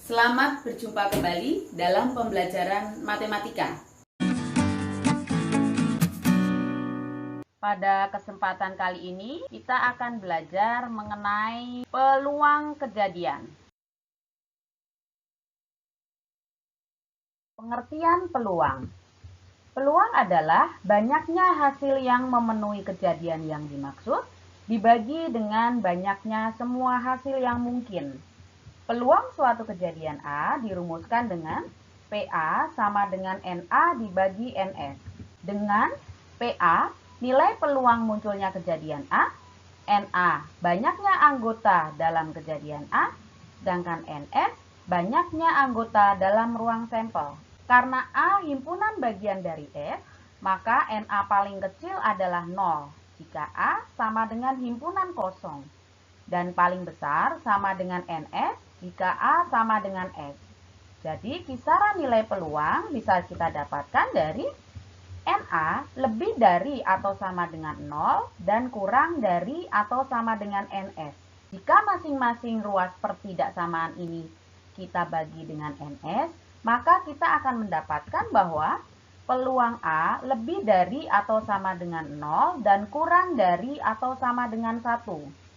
Selamat berjumpa kembali dalam pembelajaran matematika. Pada kesempatan kali ini, kita akan belajar mengenai peluang kejadian. Pengertian peluang. Peluang adalah banyaknya hasil yang memenuhi kejadian yang dimaksud, dibagi dengan banyaknya semua hasil yang mungkin. Peluang suatu kejadian A dirumuskan dengan PA sama dengan NA dibagi NS. Dengan PA, nilai peluang munculnya kejadian A, NA, banyaknya anggota dalam kejadian A, sedangkan NS, banyaknya anggota dalam ruang sampel. Karena A himpunan bagian dari S, maka NA paling kecil adalah 0 jika A sama dengan himpunan kosong. Dan paling besar sama dengan NS jika A sama dengan S. Jadi kisaran nilai peluang bisa kita dapatkan dari NA lebih dari atau sama dengan 0 dan kurang dari atau sama dengan NS. Jika masing-masing ruas pertidaksamaan ini kita bagi dengan NS, maka kita akan mendapatkan bahwa peluang A lebih dari atau sama dengan 0 dan kurang dari atau sama dengan 1.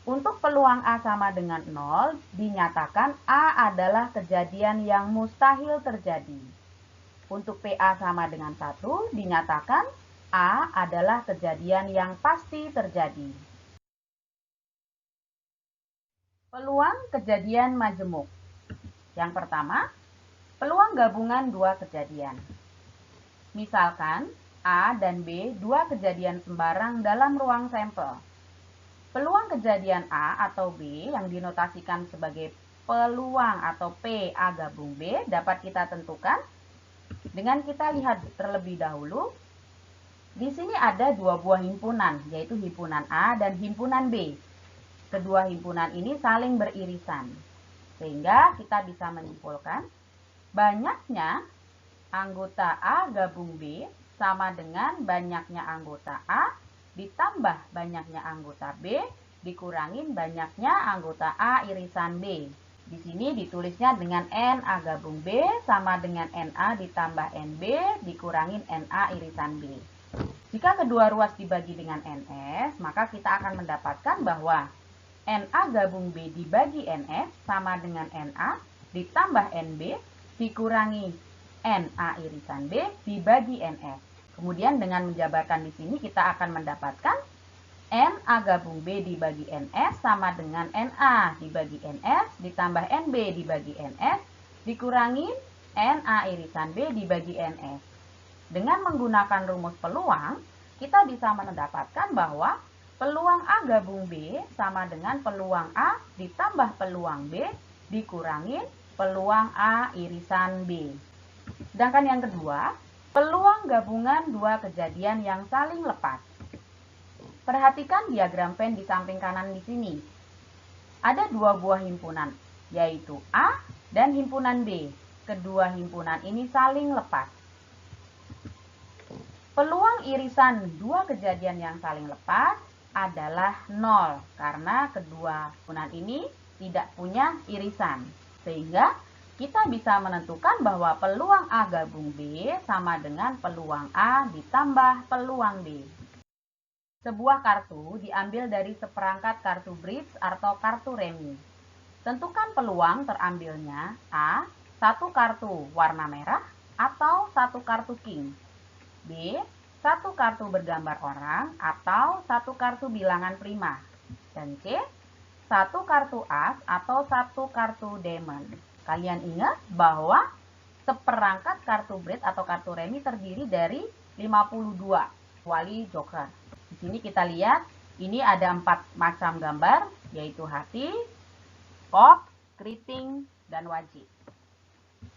Untuk peluang A sama dengan 0, dinyatakan A adalah kejadian yang mustahil terjadi. Untuk PA sama dengan 1, dinyatakan A adalah kejadian yang pasti terjadi. Peluang kejadian majemuk. Yang pertama, peluang gabungan dua kejadian. Misalkan A dan B dua kejadian sembarang dalam ruang sampel. Peluang kejadian A atau B yang dinotasikan sebagai peluang atau P A gabung B dapat kita tentukan dengan kita lihat terlebih dahulu. Di sini ada dua buah himpunan, yaitu himpunan A dan himpunan B. Kedua himpunan ini saling beririsan, sehingga kita bisa menyimpulkan banyaknya anggota A gabung B sama dengan banyaknya anggota A ditambah banyaknya anggota B dikurangin banyaknya anggota A irisan B. Di sini ditulisnya dengan NA gabung B sama dengan NA ditambah NB dikurangin NA irisan B. Jika kedua ruas dibagi dengan NS, maka kita akan mendapatkan bahwa NA gabung B dibagi NS sama dengan NA ditambah NB dikurangi NA irisan B dibagi NS. Kemudian dengan menjabarkan di sini kita akan mendapatkan NA gabung B dibagi NS sama dengan NA dibagi NS ditambah NB dibagi NS dikurangi NA irisan B dibagi NS. Dengan menggunakan rumus peluang, kita bisa mendapatkan bahwa peluang A gabung B sama dengan peluang A ditambah peluang B dikurangi peluang A irisan B. Sedangkan yang kedua, peluang gabungan dua kejadian yang saling lepas. Perhatikan diagram Venn di samping kanan di sini. Ada dua buah himpunan, yaitu A dan himpunan B. Kedua himpunan ini saling lepas. Peluang irisan dua kejadian yang saling lepas adalah 0 karena kedua himpunan ini tidak punya irisan. Sehingga kita bisa menentukan bahwa peluang A gabung B sama dengan peluang A ditambah peluang B. Sebuah kartu diambil dari seperangkat kartu bridge atau kartu remi. Tentukan peluang terambilnya A, satu kartu warna merah atau satu kartu king. B, satu kartu bergambar orang atau satu kartu bilangan prima. Dan C, satu kartu as atau satu kartu diamond. Kalian ingat bahwa seperangkat kartu bridge atau kartu remi terdiri dari 52 kecuali joker. Di sini kita lihat ini ada 4 macam gambar, yaitu hati, kop, keriting, dan wajib.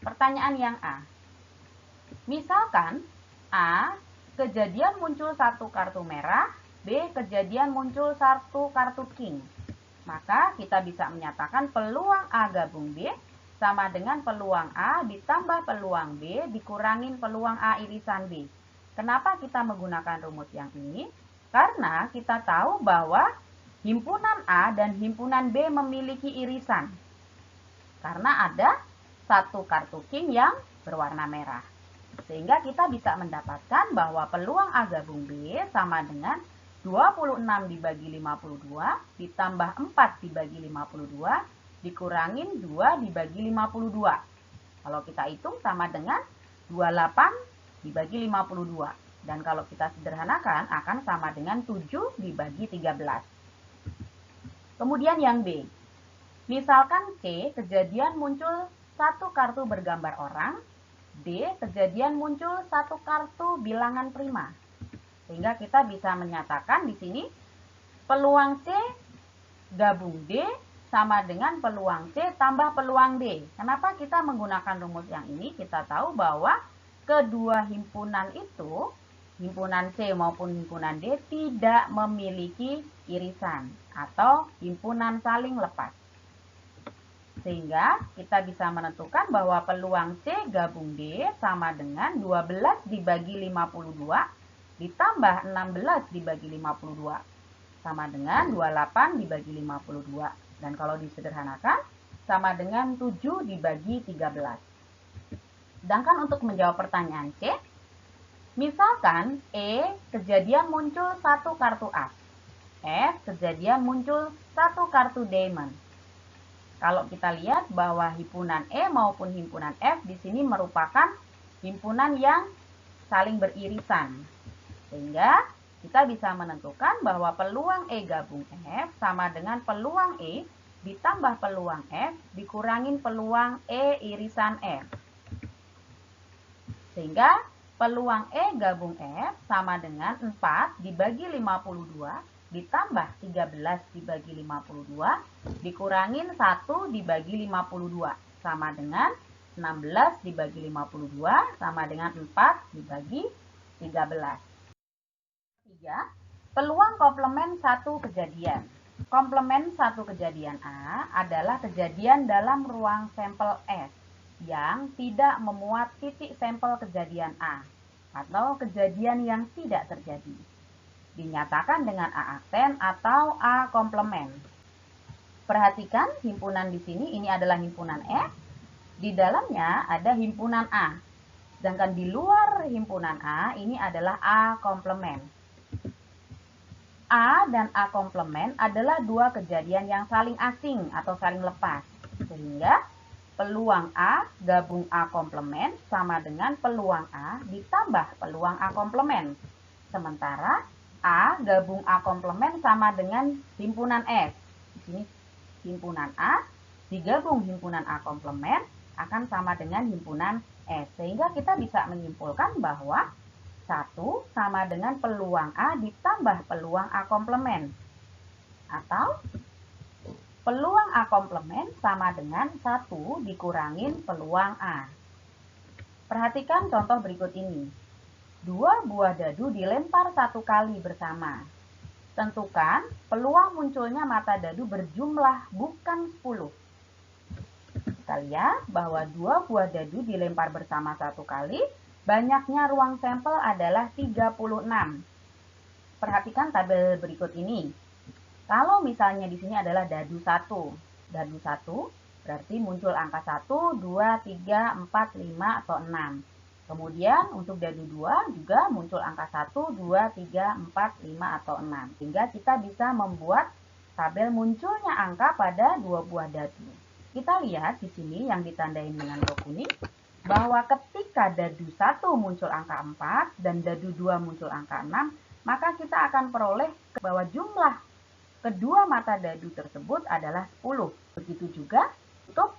Pertanyaan yang A. Misalkan A, kejadian muncul satu kartu merah, B, kejadian muncul satu kartu king. Maka kita bisa menyatakan peluang A gabung B sama dengan peluang A ditambah peluang B dikurangin peluang A irisan B. Kenapa kita menggunakan rumus yang ini? Karena kita tahu bahwa himpunan A dan himpunan B memiliki irisan. karena ada satu kartu king yang berwarna merah. Sehingga kita bisa mendapatkan bahwa peluang A gabung B sama dengan 26 dibagi 52 ditambah 4 dibagi 52 dikurangin 2 dibagi 52. Kalau kita hitung sama dengan 28 dibagi 52. Dan kalau kita sederhanakan akan sama dengan 7 dibagi 13. Kemudian yang B. Misalkan C kejadian muncul satu kartu bergambar orang, D kejadian muncul satu kartu bilangan prima. Sehingga kita bisa menyatakan di sini peluang C gabung D sama dengan peluang C tambah peluang D. Kenapa kita menggunakan rumus yang ini? Kita tahu bahwa kedua himpunan itu, himpunan C maupun himpunan D, tidak memiliki irisan atau himpunan saling lepas. Sehingga kita bisa menentukan bahwa peluang C gabung D sama dengan 12 dibagi 52 ditambah 16 dibagi 52 sama dengan 28 dibagi 52. Dan kalau disederhanakan sama dengan 7 dibagi 13. Sedangkan untuk menjawab pertanyaan C, misalkan E kejadian muncul satu kartu as, F kejadian muncul satu kartu diamond. Kalau kita lihat bahwa himpunan E maupun himpunan F di sini merupakan himpunan yang saling beririsan. Sehingga kita bisa menentukan bahwa peluang E gabung F sama dengan peluang E ditambah peluang F dikurangin peluang E irisan F. Sehingga peluang E gabung F sama dengan 4 dibagi 52 ditambah 13 dibagi 52 dikurangin 1 dibagi 52 sama dengan 16 dibagi 52 sama dengan 4 dibagi 13. 3. Peluang komplement satu kejadian. Komplement satu kejadian A adalah kejadian dalam ruang sampel S yang tidak memuat titik sampel kejadian A atau kejadian yang tidak terjadi. Dinyatakan dengan A aksen atau A komplement. Perhatikan himpunan di sini, ini adalah himpunan S. Di dalamnya ada himpunan A. Sedangkan di luar himpunan A, ini adalah A komplement. A dan A komplement adalah dua kejadian yang saling asing atau saling lepas. Sehingga peluang A gabung A komplement sama dengan peluang A ditambah peluang A komplement. Sementara A gabung A komplement sama dengan himpunan S. Di sini himpunan A digabung himpunan A komplement akan sama dengan himpunan S. Sehingga kita bisa menyimpulkan bahwa 1 sama dengan peluang A ditambah peluang A komplement. Atau peluang A komplement sama dengan 1 dikurangin peluang A. Perhatikan contoh berikut ini. 2 buah dadu dilempar satu kali bersama. Tentukan peluang munculnya mata dadu berjumlah bukan 10. Kita lihat bahwa 2 buah dadu dilempar bersama satu kali, banyaknya ruang sampel adalah 36. Perhatikan tabel berikut ini. Kalau misalnya di sini adalah dadu 1. Dadu 1 berarti muncul angka 1, 2, 3, 4, 5, atau 6. Kemudian untuk dadu 2 juga muncul angka 1, 2, 3, 4, 5, atau 6. Sehingga kita bisa membuat tabel munculnya angka pada 2 buah dadu. Kita lihat di sini yang ditandai dengan row kuning, bahwa ketika dadu 1 muncul angka 4 dan dadu 2 muncul angka 6, maka kita akan peroleh bahwa jumlah kedua mata dadu tersebut adalah 10. Begitu juga untuk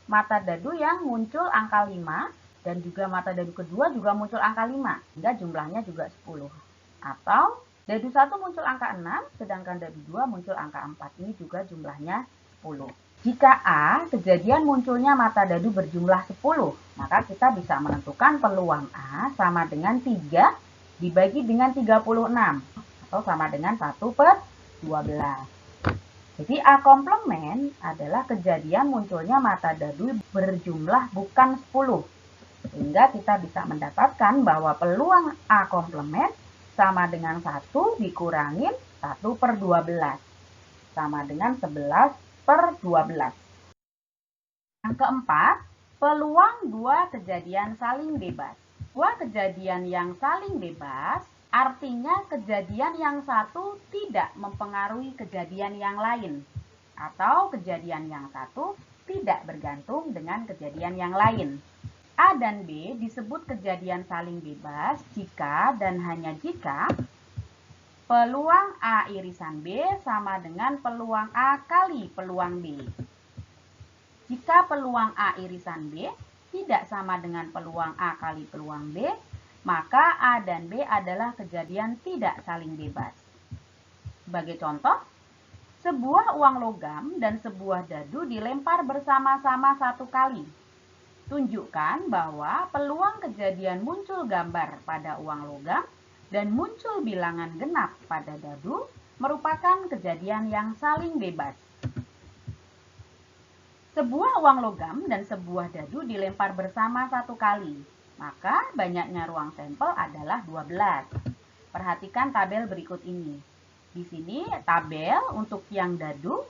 mata dadu yang muncul angka 5, dan juga mata dadu kedua juga muncul angka 5, sehingga jumlahnya juga 10. Atau dadu 1 muncul angka 6, sedangkan dadu 2 muncul angka 4. Ini juga jumlahnya 10. Jika A kejadian munculnya mata dadu berjumlah 10, maka kita bisa menentukan peluang A sama dengan 3 dibagi dengan 36, atau sama dengan 1/12. Jadi A komplement adalah kejadian munculnya mata dadu berjumlah bukan 10. Sehingga kita bisa mendapatkan bahwa peluang A komplement sama dengan 1 dikurangin 1/12. Sama dengan 11/12. Yang keempat, peluang dua kejadian saling bebas. Dua kejadian yang saling bebas artinya kejadian yang satu tidak mempengaruhi kejadian yang lain, atau kejadian yang satu tidak bergantung dengan kejadian yang lain. A dan B disebut kejadian saling bebas jika dan hanya jika peluang A irisan B sama dengan peluang A kali peluang B. Jika peluang A irisan B tidak sama dengan peluang A kali peluang B, maka A dan B adalah kejadian tidak saling bebas. Sebagai contoh, sebuah uang logam dan sebuah dadu dilempar bersama-sama satu kali. Tunjukkan bahwa peluang kejadian muncul gambar pada uang logam dan muncul bilangan genap pada dadu merupakan kejadian yang saling bebas. Sebuah uang logam dan sebuah dadu dilempar bersama satu kali, maka banyaknya ruang sampel adalah 12. Perhatikan tabel berikut ini. Di sini tabel untuk yang dadu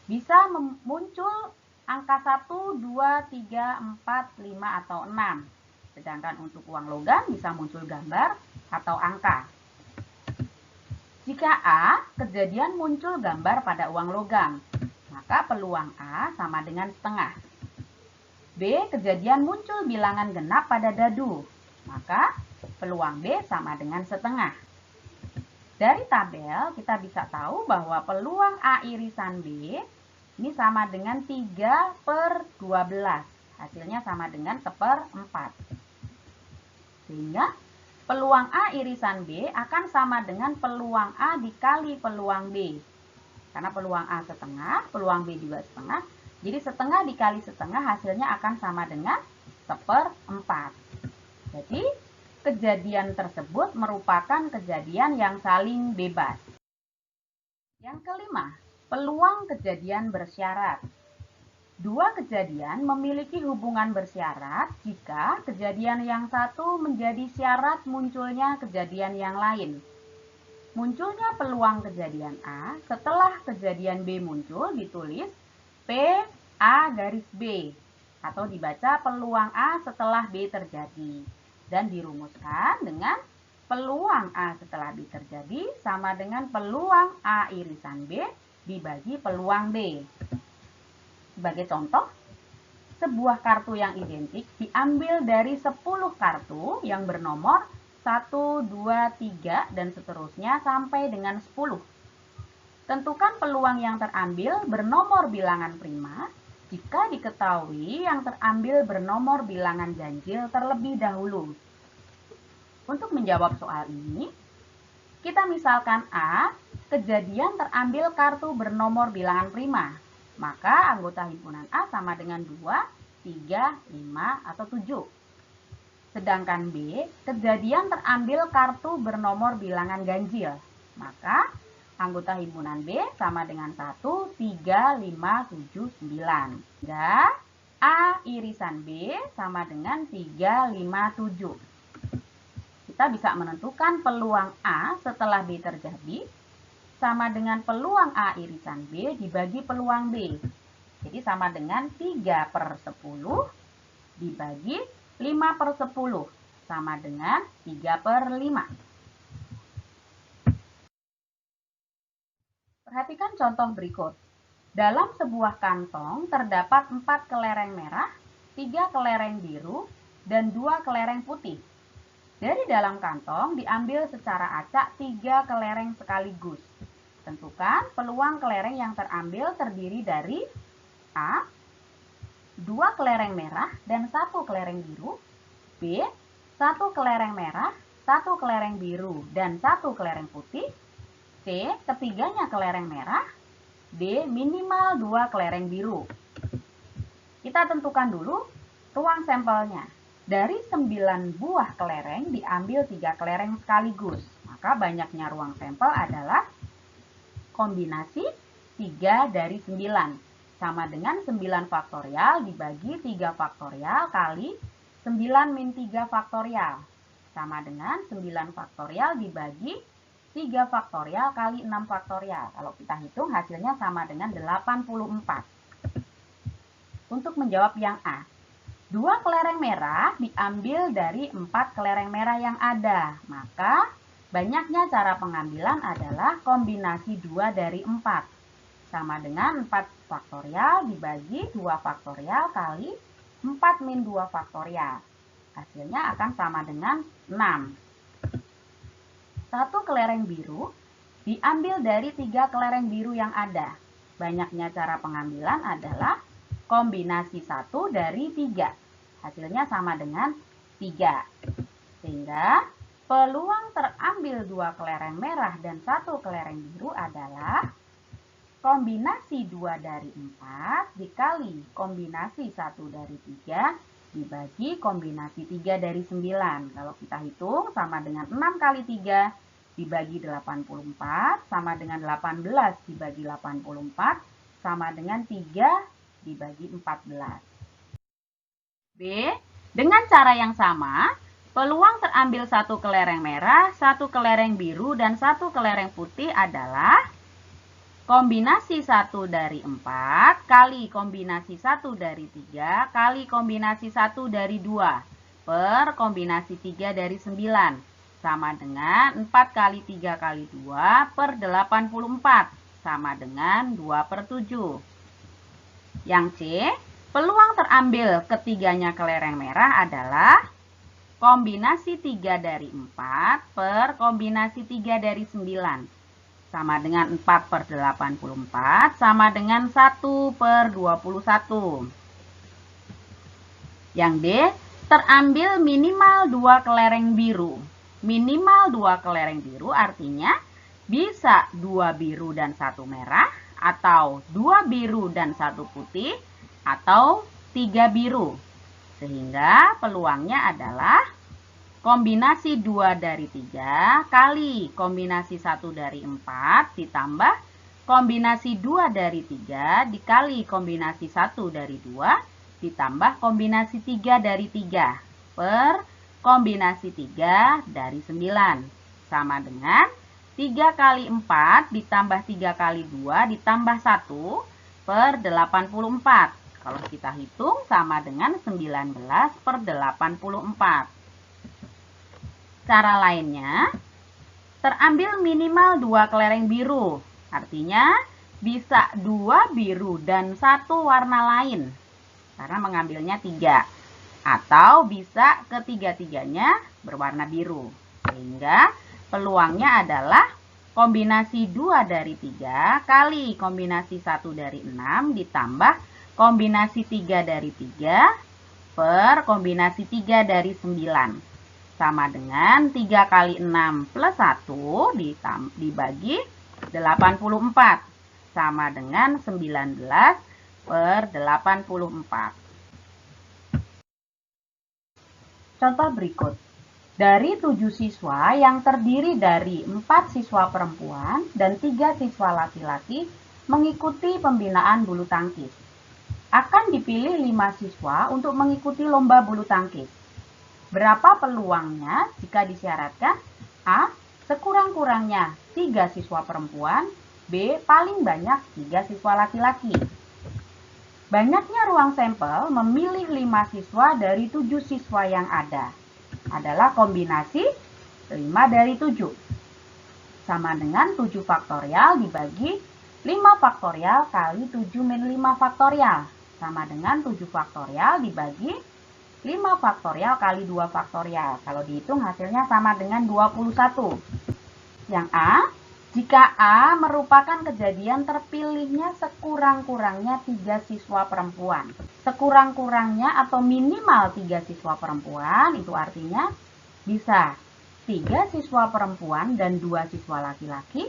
bisa muncul angka 1, 2, 3, 4, 5, atau 6. Sedangkan untuk uang logam bisa muncul gambar atau angka. Jika A, kejadian muncul gambar pada uang logam, maka peluang A sama dengan setengah. B, kejadian muncul bilangan genap pada dadu, maka peluang B sama dengan setengah. Dari tabel kita bisa tahu bahwa peluang A irisan B ini sama dengan 3/12. Hasilnya sama dengan 1/4. Sehingga peluang A irisan B akan sama dengan peluang A dikali peluang B. Karena peluang A setengah, peluang B juga setengah. Jadi setengah dikali setengah hasilnya akan sama dengan 1/4. Jadi kejadian tersebut merupakan kejadian yang saling bebas. Yang kelima, peluang kejadian bersyarat. Dua kejadian memiliki hubungan bersyarat jika kejadian yang satu menjadi syarat munculnya kejadian yang lain. Munculnya peluang kejadian A setelah kejadian B muncul ditulis P A garis B atau dibaca peluang A setelah B terjadi dan dirumuskan dengan peluang A setelah B terjadi sama dengan peluang A irisan B dibagi peluang B. Sebagai contoh, sebuah kartu yang identik diambil dari 10 kartu yang bernomor 1, 2, 3, dan seterusnya sampai dengan 10. Tentukan peluang yang terambil bernomor bilangan prima jika diketahui yang terambil bernomor bilangan ganjil terlebih dahulu. Untuk menjawab soal ini, kita misalkan A, kejadian terambil kartu bernomor bilangan prima, maka anggota himpunan A sama dengan 2, 3, 5, atau 7. Sedangkan B, kejadian terambil kartu bernomor bilangan ganjil, maka anggota himpunan B sama dengan 1, 3, 5, 7, 9. Hingga A irisan B sama dengan 3, 5, 7. Kita bisa menentukan peluang A setelah B terjadi sama dengan peluang A irisan B dibagi peluang B. Jadi sama dengan 3/10 dibagi 5/10 sama dengan 3/5. Perhatikan contoh berikut. Dalam sebuah kantong terdapat 4 kelereng merah, 3 kelereng biru, dan 2 kelereng putih. Dari dalam kantong diambil secara acak 3 kelereng sekaligus. Tentukan peluang kelereng yang terambil terdiri dari A, 2 kelereng merah dan 1 kelereng biru, B, 1 kelereng merah, 1 kelereng biru, dan 1 kelereng putih, C, ketiganya kelereng merah, D, minimal 2 kelereng biru. Kita tentukan dulu ruang sampelnya. Dari 9 buah kelereng diambil 3 kelereng sekaligus. Maka banyaknya ruang sampel adalah kombinasi 3 dari 9. Sama dengan 9 faktorial dibagi 3 faktorial kali 9 min 3 faktorial. Sama dengan 9 faktorial dibagi 3 faktorial kali 6 faktorial. Kalau kita hitung hasilnya sama dengan 84. Untuk menjawab yang A, 2 kelereng merah diambil dari 4 kelereng merah yang ada. Maka banyaknya cara pengambilan adalah kombinasi 2 dari 4. Sama dengan 4 faktorial dibagi 2 faktorial kali 4 min 2 faktorial. Hasilnya akan sama dengan 6. 1 kelereng biru diambil dari 3 kelereng biru yang ada. Banyaknya cara pengambilan adalah kombinasi 1 dari 3. Hasilnya sama dengan 3. Sehingga peluang terambil 2 kelereng merah dan 1 kelereng biru adalah kombinasi 2 dari 4 dikali kombinasi 1 dari 3 dibagi kombinasi 3 dari 9. Kalau kita hitung sama dengan 6 kali 3 dibagi 84 sama dengan 18 dibagi 84 sama dengan 3 dibagi 14. B. Dengan cara yang sama, peluang terambil 1 kelereng merah, 1 kelereng biru, dan 1 kelereng putih adalah kombinasi 1 dari 4 kali kombinasi 1 dari 3 kali kombinasi 1 dari 2 per kombinasi 3 dari 9. Sama dengan 4 kali 3 kali 2 per 84. Sama dengan 2 per 7. Yang C, peluang terambil ketiganya kelereng merah adalah kombinasi 3 dari 4 per kombinasi 3 dari 9. Sama dengan 4 per 84. Sama dengan 1 per 21. Yang D, terambil minimal 2 kelereng biru. Minimal 2 kelereng biru artinya bisa 2 biru dan 1 merah, atau 2 biru dan 1 putih, atau 3 biru. Sehingga peluangnya adalah kombinasi 2 dari 3 kali kombinasi 1 dari 4 ditambah kombinasi 2 dari 3 dikali kombinasi 1 dari 2 ditambah kombinasi 3 dari 3 per kombinasi 3 dari 9. Sama dengan 3 kali 4 ditambah 3 kali 2 ditambah 1 per 84. Kalau kita hitung sama dengan 19 per 84. Cara lainnya, terambil minimal 2 kelereng biru. Artinya bisa 2 biru dan 1 warna lain. Karena mengambilnya 3. Atau bisa ketiga-tiganya berwarna biru. Sehingga peluangnya adalah kombinasi 2 dari 3 kali kombinasi 1 dari 6 ditambah kombinasi 3 dari 3 per kombinasi 3 dari 9. Sama dengan 3 kali 6 plus 1 dibagi 84. Sama dengan 19 per 84. Contoh berikut. Dari 7 siswa yang terdiri dari 4 siswa perempuan dan 3 siswa laki-laki mengikuti pembinaan bulu tangkis. Akan dipilih 5 siswa untuk mengikuti lomba bulu tangkis. Berapa peluangnya jika disyaratkan? A. Sekurang-kurangnya 3 siswa perempuan. B. Paling banyak 3 siswa laki-laki. Banyaknya ruang sampel memilih 5 siswa dari 7 siswa yang ada. Adalah kombinasi 5 dari 7. Sama dengan 7 faktorial dibagi 5 faktorial kali 7 min 5 faktorial. Sama dengan 7 faktorial dibagi 5 faktorial kali 2 faktorial. Kalau dihitung hasilnya sama dengan 21. Yang A, jika A merupakan kejadian terpilihnya sekurang-kurangnya 3 siswa perempuan. Sekurang-kurangnya atau minimal 3 siswa perempuan, itu artinya bisa 3 siswa perempuan dan 2 siswa laki-laki,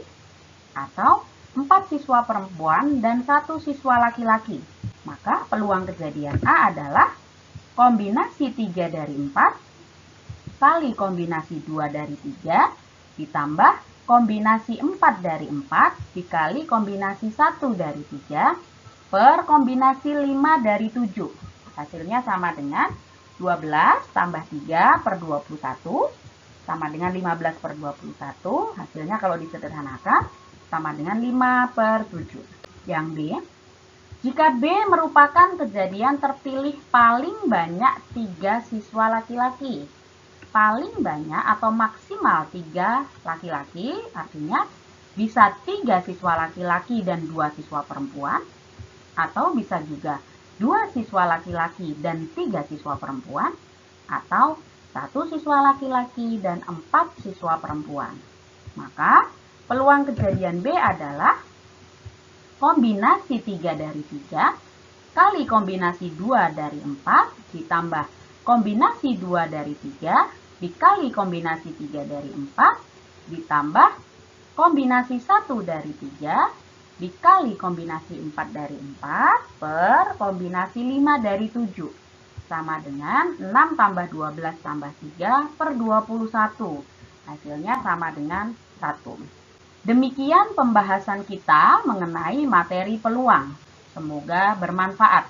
atau 4 siswa perempuan dan 1 siswa laki-laki. Maka peluang kejadian A adalah kombinasi 3 dari 4 kali kombinasi 2 dari 3 ditambah kombinasi 4 dari 4 dikali kombinasi 1 dari 3 per kombinasi 5 dari 7. Hasilnya sama dengan 12 tambah 3 per 21 sama dengan 15 per 21. Hasilnya kalau disederhanakan sama dengan 5 per 7. Yang B, Jika B merupakan kejadian terpilih paling banyak 3 siswa laki-laki, paling banyak atau maksimal 3 laki-laki, artinya bisa 3 siswa laki-laki dan 2 siswa perempuan, atau bisa juga 2 siswa laki-laki dan 3 siswa perempuan, atau 1 siswa laki-laki dan 4 siswa perempuan. Maka peluang kejadian B adalah kombinasi 3 dari 3 kali kombinasi 2 dari 4 ditambah kombinasi 2 dari 3 dikali kombinasi 3 dari 4 ditambah kombinasi 1 dari 3 dikali kombinasi 4 dari 4 per kombinasi 5 dari 7 sama dengan 6 tambah 12 tambah 3 per 21. Hasilnya sama dengan 1. Demikian pembahasan kita mengenai materi peluang. Semoga bermanfaat.